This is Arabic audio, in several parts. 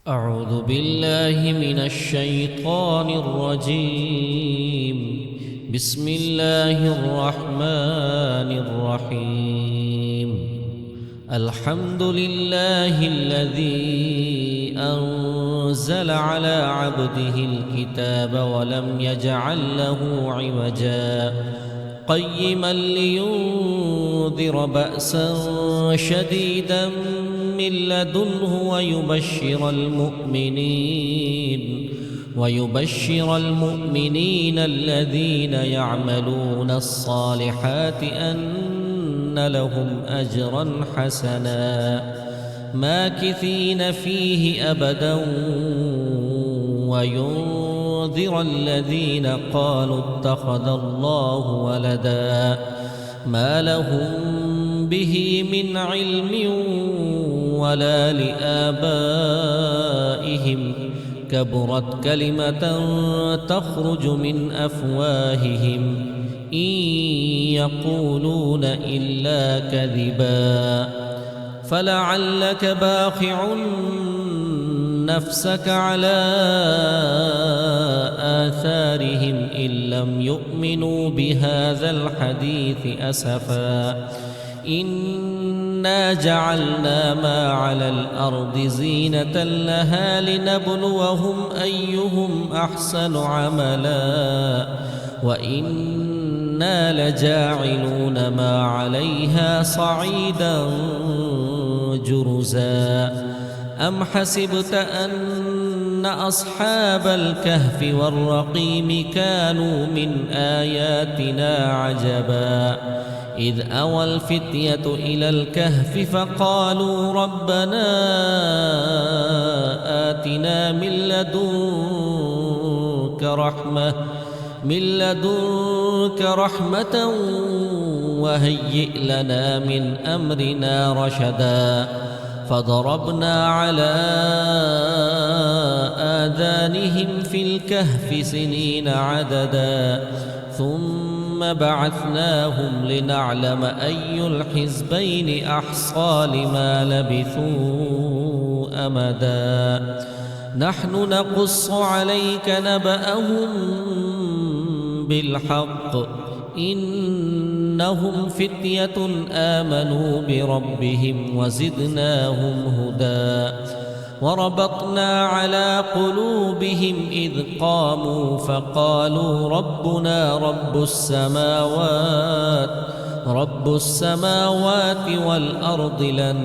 أعوذ بالله من الشيطان الرجيم. بسم الله الرحمن الرحيم. الحمد لله الذي أنزل على عبده الكتاب ولم يجعل له عوجا قيما لينذر بأسا شديدا من لدنه ويبشر المؤمنين الذين يعملون الصالحات أن لهم أجرا حسنا ماكثين فيه أبدا وينذر الذين قالوا اتخذ الله ولدا ما لهم به من علم ولا لآبائهم كبرت كلمة تخرج من أفواههم إن يقولون إلا كذبا فلعلك باخع نفسك على آثارهم إن لم يؤمنوا بهذا الحديث أسفا إنا جعلنا ما على الأرض زينة لها لنبلوهم أيهم أحسن عملا وإنا لجاعلون ما عليها صعيدا جرزا أم حسبت أن أصحاب الكهف والرقيم كانوا من آياتنا عجبا إذ أوى الفتية إلى الكهف فقالوا ربنا آتنا من لدنك رحمة وهيئ لنا من أمرنا رشدا فضربنا على آذانهم في الكهف سنين عددا ثم بعثناهم لنعلم أي الحزبين أحصى لما لبثوا أمدا نحن نقص عليك نبأهم بالحق إنهم فتية آمنوا بربهم وزدناهم هدى وربطنا على قلوبهم إذ قاموا فقالوا ربنا رب السماوات والأرض لن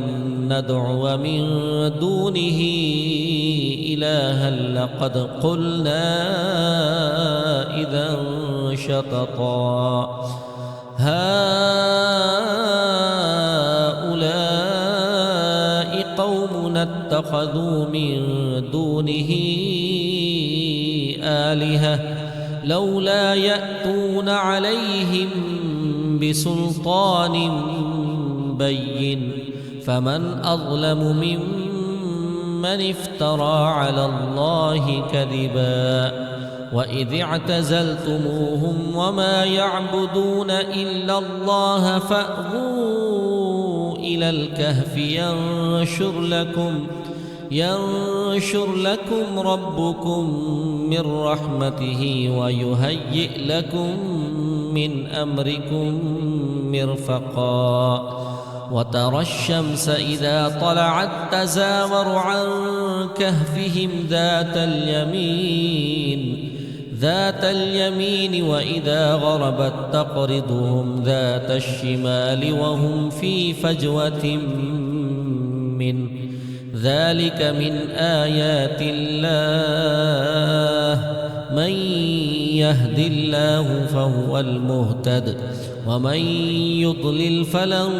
ندعو من دونه إلها لقد قلنا إذا شططا هؤلاء قومنا اتخذوا من دونه آلهة لولا يأتون عليهم بسلطان بين فمن أظلم ممن افترى على الله كذبا وإذ اعتزلتموهم وما يعبدون إلا الله فأووا إلى الكهف ينشر لكم ربكم من رحمته ويهيئ لكم من أمركم مرفقا وترى الشمس إذا طلعت تزاور عن كهفهم ذات اليمين وإذا غربت تقرضهم ذات الشمال وهم في فجوة منه ذلك من آيات الله من يهد الله فهو المهتد ومن يضلل فلن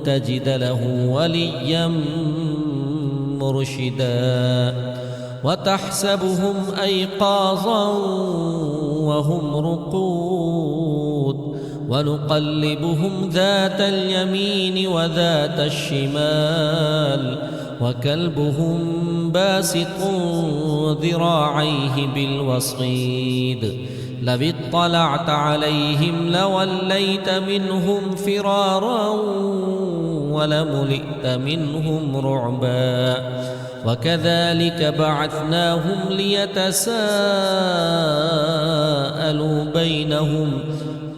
تجد له وليا مرشدا وتحسبهم أيقاظا وهم رقود ونقلبهم ذات اليمين وذات الشمال وكلبهم باسط ذراعيه بالوصيد لو اطلعت عليهم لوليت منهم فرارا ولملئت منهم رعبا وكذلك بعثناهم ليتساءلوا بينهم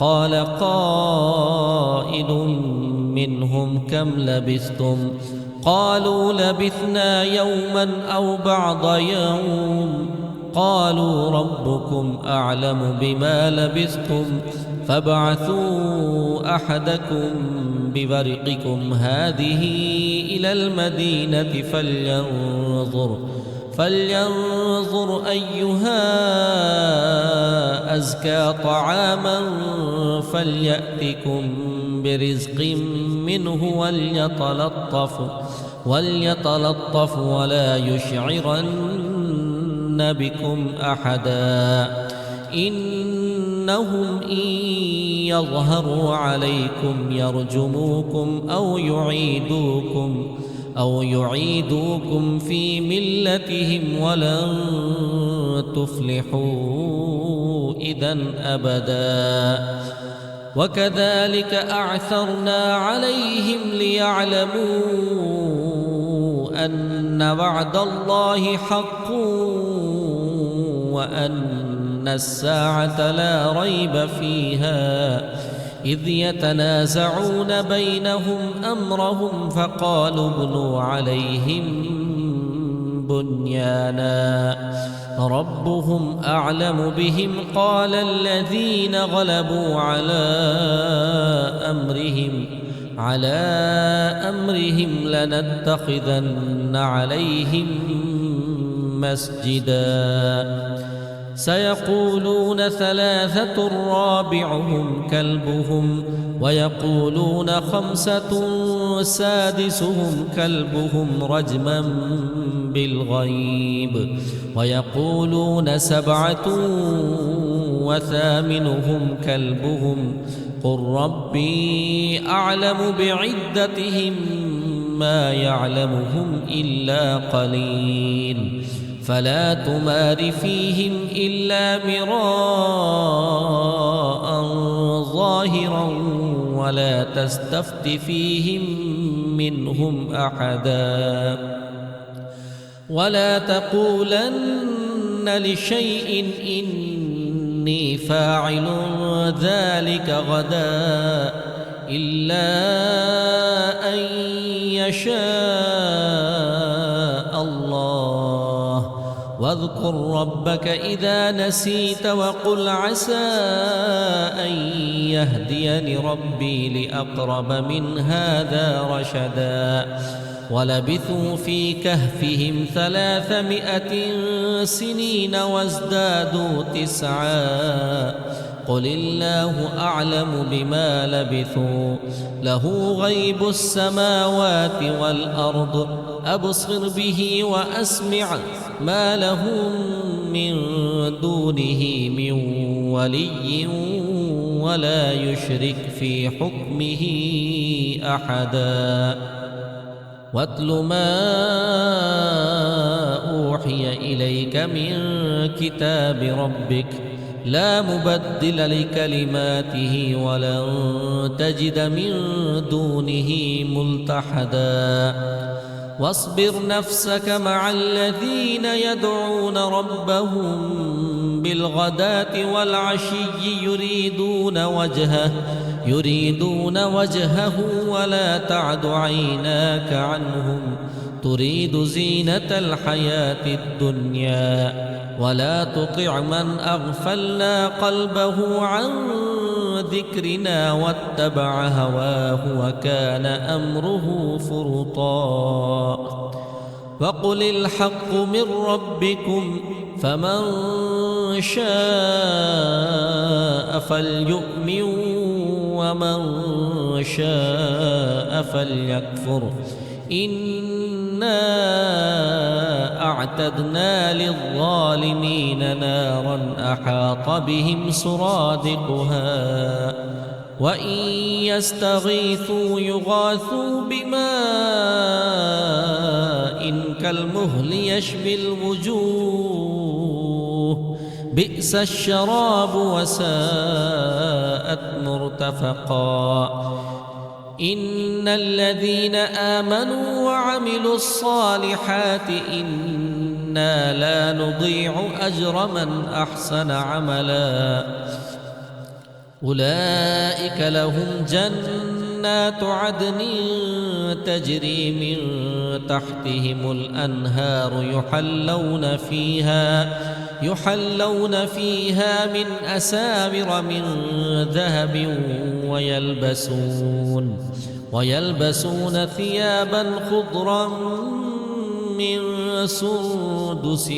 قال قائل منهم كم لبثتم قالوا لبثنا يوما أو بعض يوم قالوا ربكم أعلم بما لبثتم فابعثوا أحدكم ببرقكم هذه إلى المدينة فلينظر أيها أزكى طعاما فليأتكم برزق منه وليتلطف ولا يشعرن بكم أحدا إنهم إن يظهروا عليكم يرجموكم أو يعيدوكم في ملتهم ولن تفلحوا إذن أبدا وكذلك أعثرنا عليهم ليعلموا أن وعد الله حق وأن الساعة لا ريب فيها إذ يتنازعون بينهم أمرهم فقالوا ابنوا عليهم بنيانا ربهم أعلم بهم قال الذين غلبوا على أمرهم لنتخذن عليهم مسجدا سيقولون ثلاثة رابعهم كلبهم ويقولون خمسة سادسهم كلبهم رجما بالغيب ويقولون سبعة وثامنهم كلبهم قل ربي أعلم بعدتهم ما يعلمهم إلا قليل فلا تمار فيهم إلا مراء ظاهرا ولا تستفت فيهم منهم أحدا ولا تقولن لشيء إني فاعل ذلك غدا إلا أن يشاء الله واذكر ربك إذا نسيت وقل عسى أن يهديني ربي لأقرب من هذا رشدا ولبثوا في كهفهم 300 سنين وازدادوا 9 قل الله أعلم بما لبثوا له غيب السماوات والأرض أبصر به وأسمع ما لهم من دونه من ولي ولا يشرك في حكمه أحدا واتل ما أوحي إليك من كتاب ربك لا مبدل لكلماته ولن تجد من دونه ملتحدا واصبر نفسك مع الذين يدعون ربهم بالغداة والعشي يريدون وجهه ولا تعد عيناك عنهم تريد زينة الحياة الدنيا ولا تطع من أغفلنا قلبه عن ذكرنا واتبع هواه وكان أمره فرطا وقل الحق من ربكم فمن شاء فليؤمن ومن شاء فليكفر إنا أعتدنا للظالمين نارا أحاط بهم سرادقها وإن يستغيثوا يغاثوا بماء كالمهل يشوي الوجوه بئس الشراب وساءت مرتفقا إن الذين آمنوا وعملوا الصالحات إنا لا نضيع أجر من أحسن عملا أولئك لهم جنات عدن تجري من تحتهم الأنهار يحلون فيها من أساور من ذهب ويلبسون ثيابا خضرا من سندس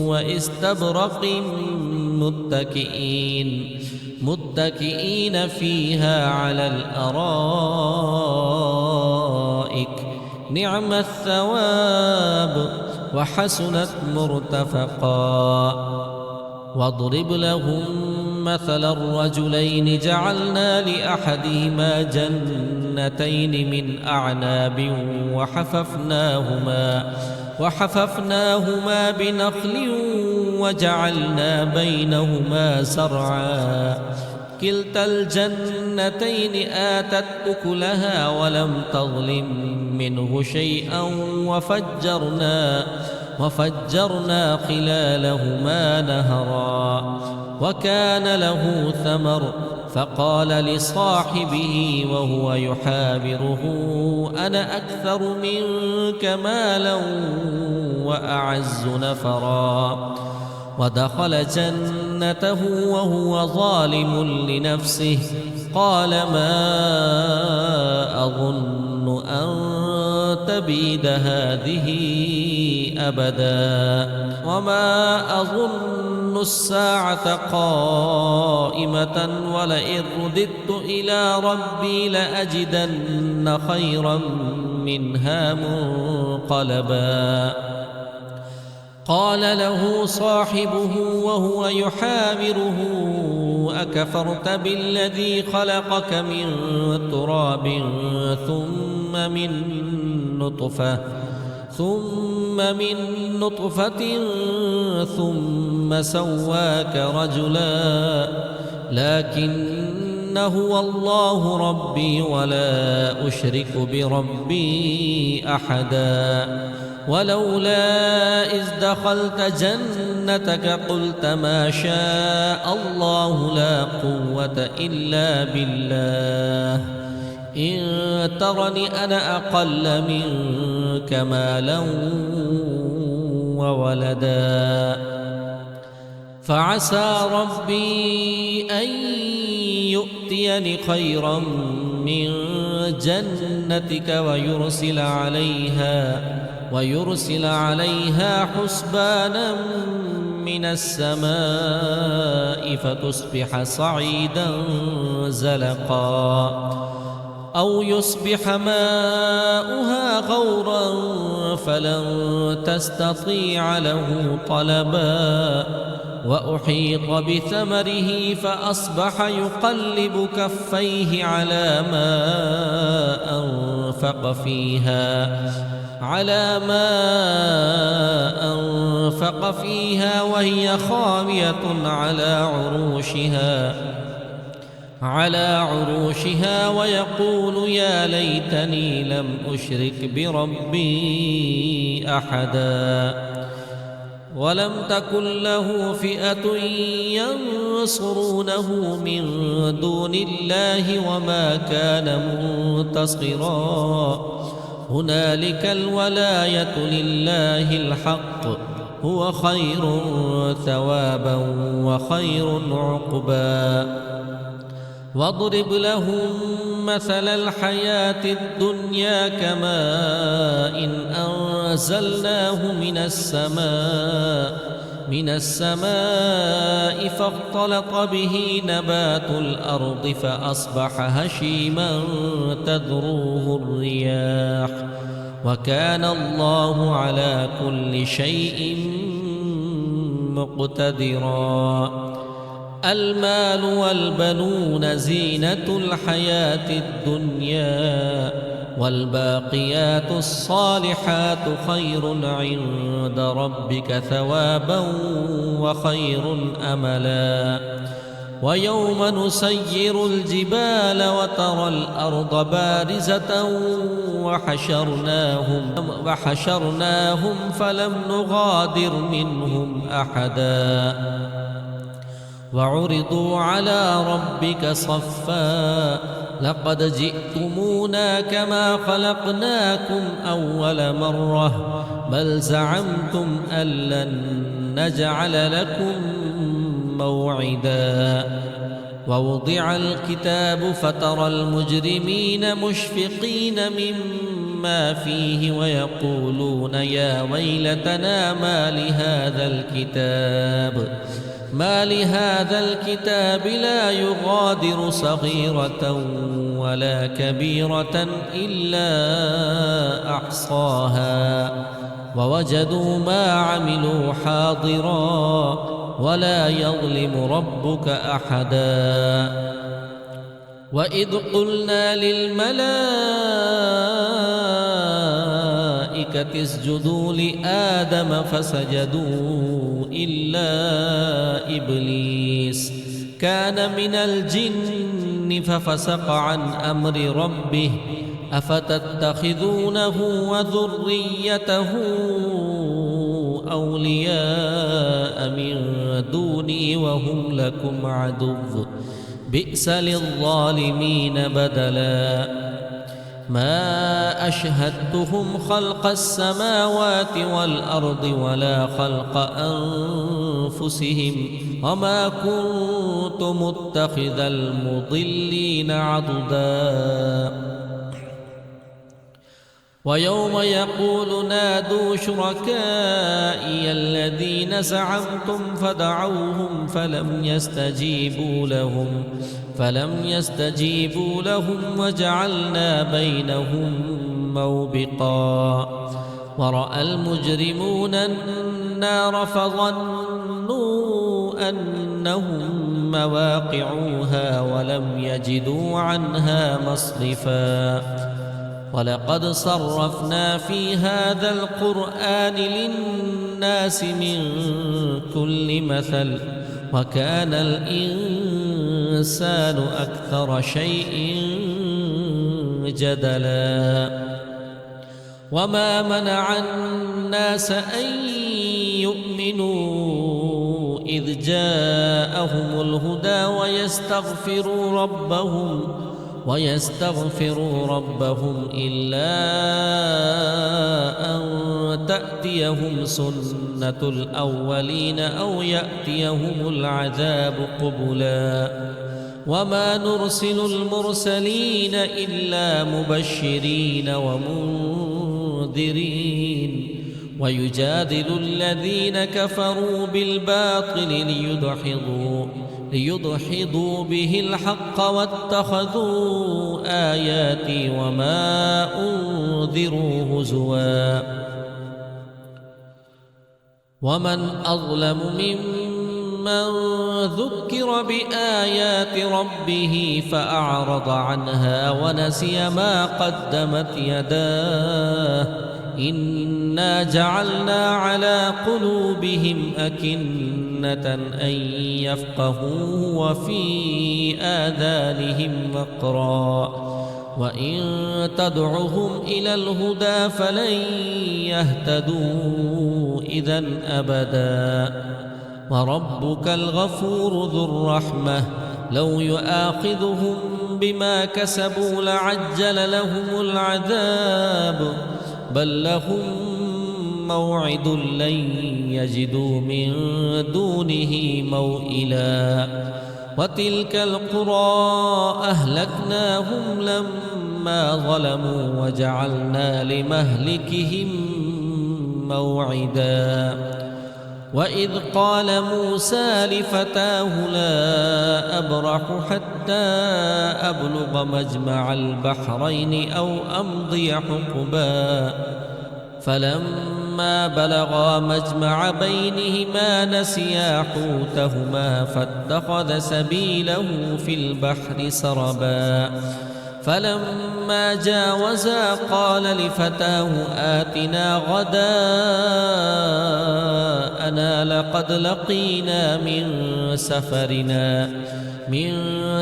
واستبرق متكئين فيها على الأرائك نعم الثواب وحسنت مرتفقا واضرب لهم مثل الرجلين جعلنا لأحدهما جنتين من أعناب وحففناهما بنخل وجعلنا بينهما زرعا كلتا الجنتين آتت أكلها ولم تظلم منه شيئا وفجرنا خلالهما نهرا وكان له ثمر فقال لصاحبه وهو يحاوره أنا أكثر منك مالا وأعز نفرا ودخل جنته وهو ظالم لنفسه قال ما أظن أن تبيد هذه أبدا وما أظن الساعة قائمة ولئن رددت إلى ربي لأجدن خيرا منها منقلبا قال له صاحبه وهو يحاوره أكفرت بالذي خلقك من تراب ثم من نطفة ثم سواك رجلا لكن هو الله ربي ولا أشرك بربي أحدا ولولا إذ دخلت جنتك قلت ما شاء الله لا قوة إلا بالله إن ترني أنا أقل منك مالا وولدا فعسى ربي أن يؤتيني خيرا من جنتك ويرسل عليها حسبانا من السماء فتصبح صعيدا زلقا أو يصبح ماؤها غورا فلن تستطيع له طلبا وأحيط بثمره فأصبح يقلب كفيه على ما أنفق فيها وهي خاوية على عروشها ويقول يا ليتني لم أشرك بربي أحدا ولم تكن له فئة ينصرونه من دون الله وما كان منتصرا هنالك الولاية لله الحق هو خير ثوابا وخير عقبا واضرب لهم مثل الحياة الدنيا كماء إن أنزلناه من السماء فاختلط به نبات الأرض فأصبح هشيما تذروه الرياح وكان الله على كل شيء مقتدرا المال والبنون زينة الحياة الدنيا والباقيات الصالحات خير عند ربك ثوابا وخير أملا ويوم نسير الجبال وترى الأرض بارزة وحشرناهم فلم نغادر منهم أحدا وعرضوا على ربك صفا لقد جئتمونا كما خلقناكم أول مرة بل زعمتم أن لن نجعل لكم موعدا ووضع الكتاب فترى المجرمين مشفقين مما فيه ويقولون يا ويلتنا ما لهذا الكتاب لا يغادر صغيرة ولا كبيرة إلا أحصاها ووجدوا ما عملوا حاضرا ولا يظلم ربك أحدا وإذ قلنا للملائكة اسجدوا لآدم فسجدوا إلا إبليس كان من الجن ففسق عن أمر ربه أفتتخذونه وذريته أولياء من دوني وهم لكم عدو بئس للظالمين بدلا ما أشهدتهم خلق السماوات والأرض ولا خلق أنفسهم وما كنت متخذ المضلين عضدا ويوم يقول نادوا شركائي الذين زعمتم فدعوهم فلم يستجيبوا لهم وجعلنا بينهم موبقا ورأى المجرمون النار فظنوا أنهم مواقعوها ولم يجدوا عنها مصرفا ولقد صرفنا في هذا القرآن للناس من كل مثل وكان الإنسان أكثر شيء جدلا وما منع الناس أن يؤمنوا إذ جاءهم الهدى ويستغفروا ربهم إلا أن تأتيهم سنة الأولين أو يأتيهم العذاب قبلا وما نرسل المرسلين إلا مبشرين ومنذرين ويجادل الذين كفروا بالباطل ليدحضوا به الحق واتخذوا آياتي وما أنذروا هزوا ومن أظلم ممن ذكر بآيات ربه فأعرض عنها ونسي ما قدمت يداه إنا جعلنا على قلوبهم أكنة أن يفقهوه وفي آذانهم وقرا وإن تدعهم إلى الهدى فلن يهتدوا إذا أبدا وربك الغفور ذو الرحمة لو يؤاخذهم بما كسبوا لعجل لهم العذاب بل لهم موعد لن يجدوا من دونه موئلا وتلك القرى أهلكناهم لما ظلموا وجعلنا لمهلكهم موعدا وإذ قال موسى لفتاه لا أبرح حتى أبلغ مجمع البحرين أو أمضي حقبا فلما بلغا مجمع بينهما نسيا حوتهما فاتخذ سبيله في البحر سربا فلما جاوزا قال لفتاه آتنا غداءنا لقد لقينا من سفرنا من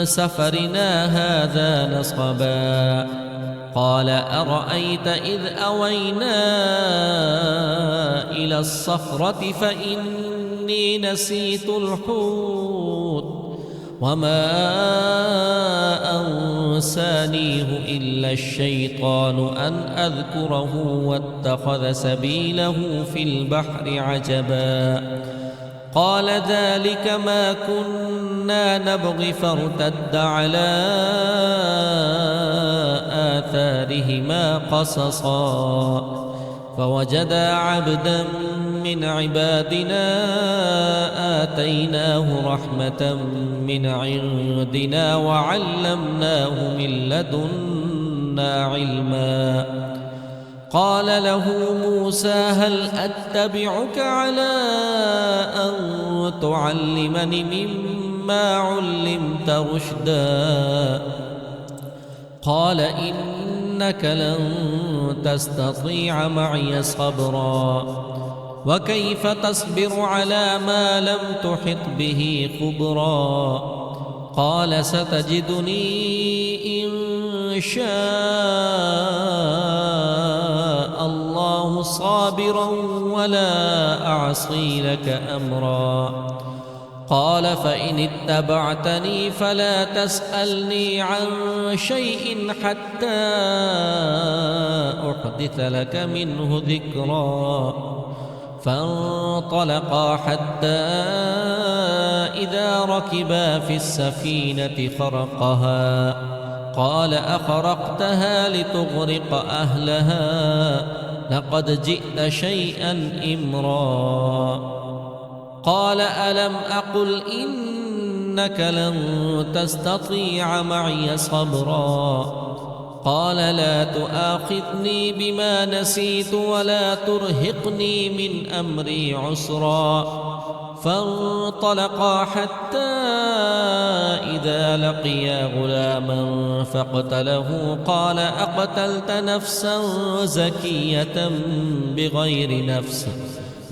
سفرنا هذا نصبا قال أرأيت إذ أوينا إلى الصخرة فإني نسيت الحوت وما أنسانيه إلا الشيطان أن أذكره واتخذ سبيله في البحر عجبا قال ذلك ما كنا نبغي فارتد على آثارهما قصصا فوجدا عبدا من عبادنا آتيناه رحمة من عندنا وعلمناه من لدنا علما قال له موسى هل أتبعك على أن تعلمني مما علمت رشدا قال إنك لن تستطيع معي صبرا وكيف تصبر على ما لم تحط به خبرا قال ستجدني إن شاء الله صابرا ولا أعصي لك أمرا قال فإن اتبعتني فلا تسألني عن شيء حتى أحدث لك منه ذكرا فانطلقا حتى إذا ركبا في السفينة خرقها قال أخرقتها لتغرق أهلها لقد جئت شيئا إمرا قال ألم أقل إنك لن تستطيع معي صبرا قال لا تؤاخذني بما نسيت ولا ترهقني من أمري عسرا فانطلقا حتى إذا لقيا غلاما فاقتله قال أقتلت نفسا زكية بغير نفس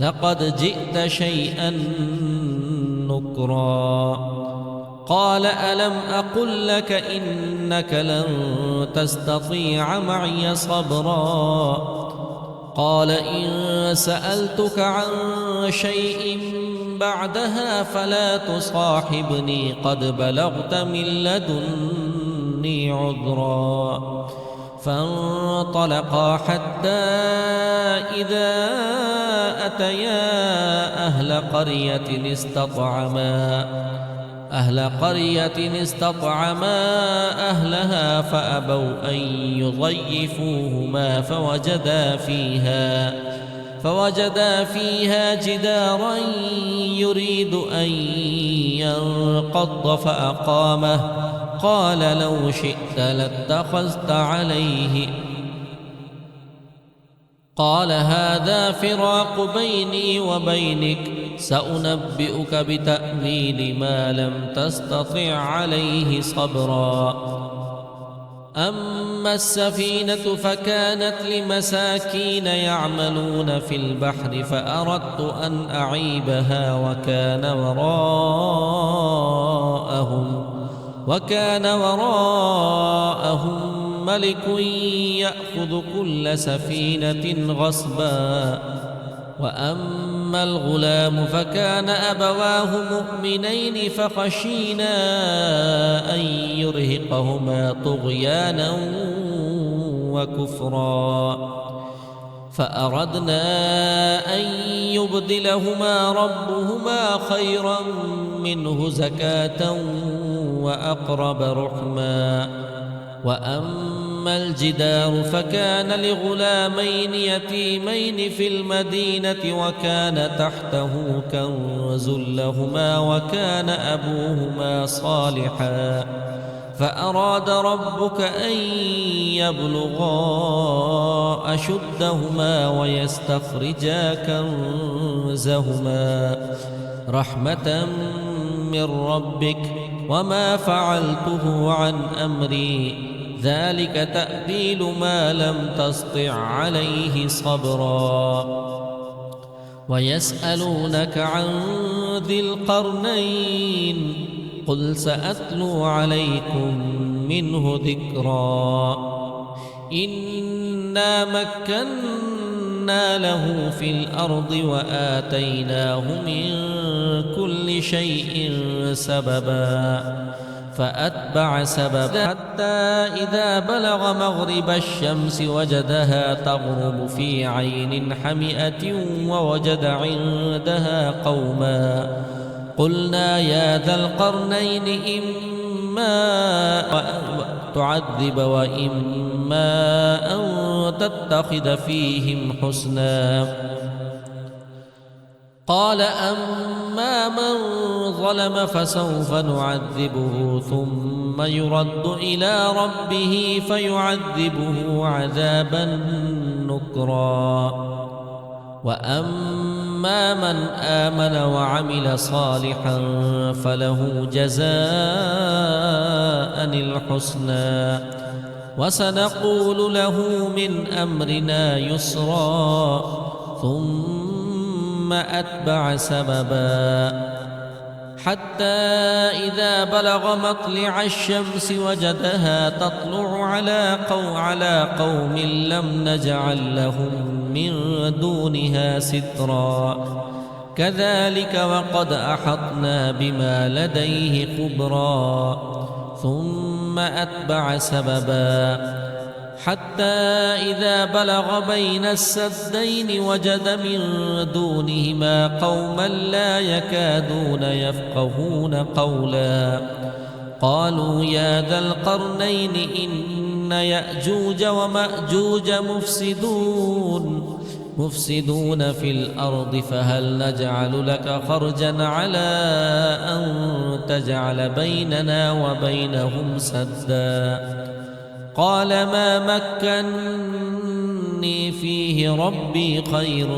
لقد جئت شيئا نكرا قال ألم أقل لك إنك لن تستطيع معي صبرا قال إن سألتك عن شيء بعدها فلا تصاحبني قد بلغت من لدني عذرا فانطلقا حتى إذا أتيا أهل قرية استطعما أهلها فأبوا أن يضيفوهما فوجدا فيها جدارا يريد أن ينقض فأقامه قال لو شئت لاتخذت عليه قال هذا فراق بيني وبينك سأنبئك بتأويل ما لم تستطع عليه صبرا أما السفينة فكانت لمساكين يعملون في البحر فأردت أن أعيبها وكان وراءهم ملك يأخذ كل سفينة غصبا وأما الغلام فكان أبواه مؤمنين فخشينا أن يرهقهما طغيانا وكفرا فأردنا أن يبدلهما ربهما خيرا منه زكاة وأقرب رحما وأما الجدار فكان لغلامين يتيمين في المدينة وكان تحته كنز لهما وكان أبوهما صالحا فأراد ربك أن يبلغا أشدهما ويستخرجا كنزهما رحمة من ربك وما فعلته عن أمري ذلك تأويل ما لم تسطع عليه صبرا ويسألونك عن ذي القرنين قل سأتلو عليكم منه ذكرا إنا مكنا له في الأرض وآتيناه من كل شيء سببا فأتبع سببا حتى إذا بلغ مغرب الشمس وجدها تغرب في عين حمئة ووجد عندها قوما قلنا يا ذا القرنين إما تعذب وإما أن تتخذ فيهم حسنا قال أما من ظلم فسوف نعذبه ثم يرد إلى ربه فيعذبه عذابا نكرا وأما من آمن وعمل صالحا فله جزاء الحسنى وسنقول له من أمرنا يسرا ثم أتبع سببا حتى إذا بلغ مطلع الشمس وجدها تطلع على قوم لم نجعل لهم من دونها سترا كذلك وقد أحطنا بما لديه خبرا ثم أتبع سببا حتى إذا بلغ بين السدين وجد من دونهما قوما لا يكادون يفقهون قولا قالوا يا ذا القرنين إن يأجوج ومأجوج مفسدون في الأرض فهل نجعل لك خرجا على أن تجعل بيننا وبينهم سدا قال ما مكني فيه ربي خير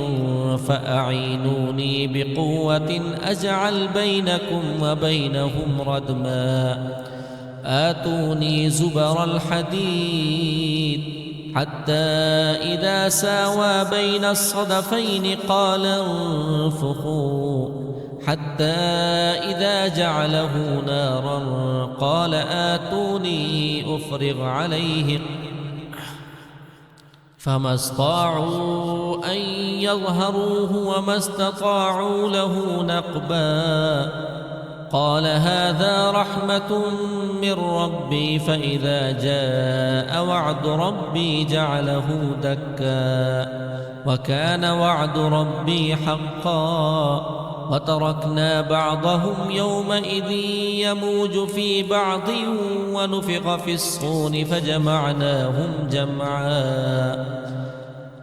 فأعينوني بقوة أجعل بينكم وبينهم ردما آتوني زبر الحديد حتى إذا ساوى بين الصدفين قال انفخوا حتى إذا جعله نارا قال آتوني أفرغ عليه فما استطاعوا أن يظهروه وما استطاعوا له نقبا قال هذا رحمة من ربي فإذا جاء وعد ربي جعله دكا وكان وعد ربي حقا وتركنا بعضهم يومئذ يموج في بعض ونفخ في الصور فجمعناهم جمعا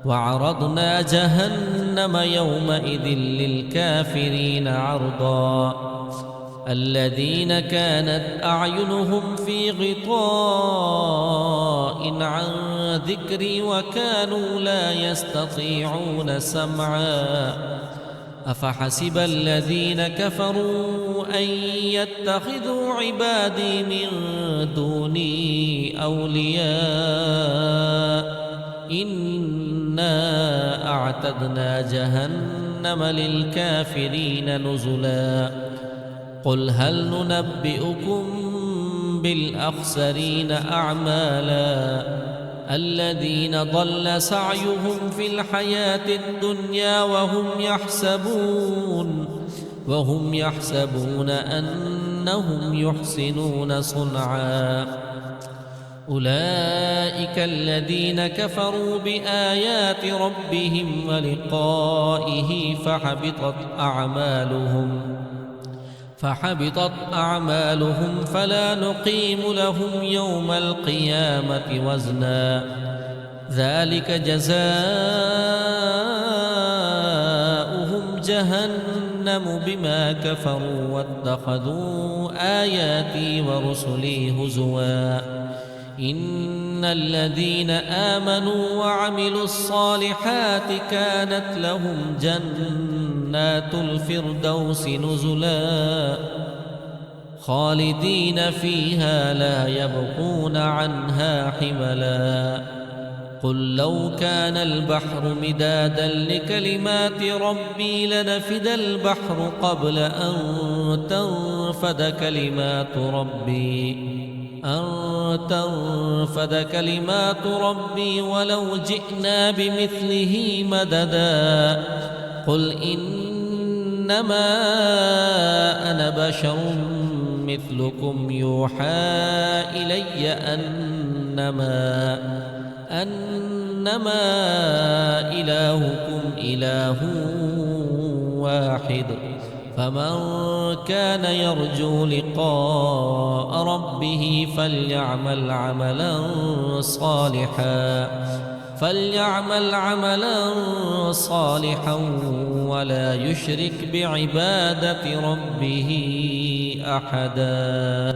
وعرضنا جهنم يومئذ للكافرين عرضا الذين كانت أعينهم في غطاء عن ذكري وكانوا لا يستطيعون سمعا أفحسب الذين كفروا أن يتخذوا عبادي من دوني أولياء إنا أعتدنا جهنم للكافرين نزلا قل هل ننبئكم بالأخسرين أعمالا الذين ضل سعيهم في الحياة الدنيا وهم يحسبون أنهم يحسنون صنعا أولئك الذين كفروا بآيات ربهم ولقائه فحبطت أعمالهم فلا نقيم لهم يوم القيامة وزنا ذلك جزاؤهم جهنم بما كفروا واتخذوا آياتي ورسلي هزوا إن الذين آمنوا وعملوا الصالحات كانت لهم جنات الفردوس نزلا خالدين فيها لا يبغون عنها حولا قل لو كان البحر مدادا لكلمات ربي لنفد البحر قبل أن تنفد كلمات ربي ولو جئنا بمثله مددا قل إنما أنا بشر مثلكم يوحى إلي أنما إلهكم إله واحد فمن كان يرجو لقاء ربه فليعمل عملا صالحا ولا يشرك بعبادة ربه أحدا.